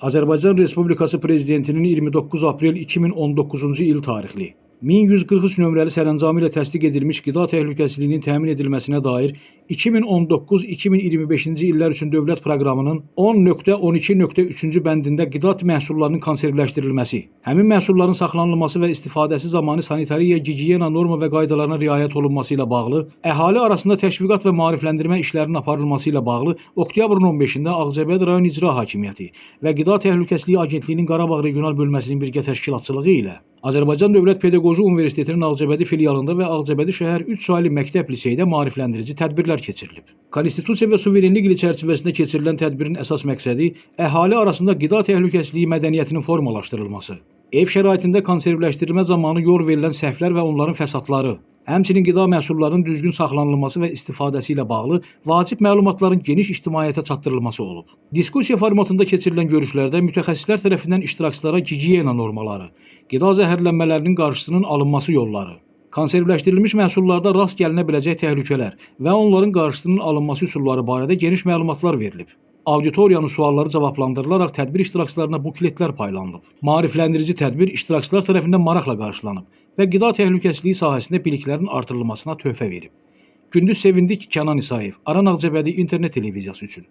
Azərbaycan Respublikası Prezidentinin 29 aprel 2019-cu il tarixli 1143 nömrəli sərəncamı ilə təsdiq edilmiş qida təhlükəsizliyinin təmin edilməsinə dair 2019-2025-ci illər üçün dövlət proqramının 10.12.3-cü bəndində qida məhsullarının konservləşdirilməsi, həmin məhsulların saxlanılması və istifadəsi zamanı sanitariya, gigiyena norma və qaydalarına riayət olunması ilə bağlı, əhali arasında təşviqat və maarifləndirmə işlərinin aparılması ilə bağlı oktyabrın 15-də Ağcabədi rayon İcra Hakimiyyəti və Qida Təhlükəsizliyi Agentliyinin Qarabağ regional bölməsinin birgə təşkilatçılığı ilə Azərbaycan Dövlət Pedaqoji Universitetinin Ağcabədi filialında və Ağcabədi şəhər 3 saylı məktəb liseydə maarifləndirici tədbirlər keçirilib. Konstitusiya və suverenlik ili çərçivəsində keçirilən tədbirin əsas məqsədi əhali arasında qida təhlükəsizliyi mədəniyyətinin formalaşdırılması, ev şəraitində konservləşdirilmə zamanı yol verilən səhvlər və onların fəsadları, həmçinin qida məhsullarının düzgün saxlanılması və istifadəsi ilə bağlı vacib məlumatların geniş ictimaiyyətə çatdırılması olub. Diskussiya formatında keçirilən görüşlərdə mütəxəssislər tərəfindən iştirakçılara gigiyena normaları, qida zəhərlənmələrinin qarşısının alınması yolları, konservləşdirilmiş məhsullarda rast gəlinə biləcək təhlükələr və onların qarşısının alınması üsulları barədə geniş məlumatlar verilib. Auditoriyanın sualları cavablandırılaraq tədbir iştirakçılarına bukletlər paylanılıb. Maarifləndirici tədbir iştirakçılar tərəfindən maraqla qarşılanıb və qida təhlükəsizliyi sahəsində biliklərin artırılmasına töhfə verib. Gündüz Sevindik Kənan İsayev, Aran Ağcabədi İnternet televiziyası üçün.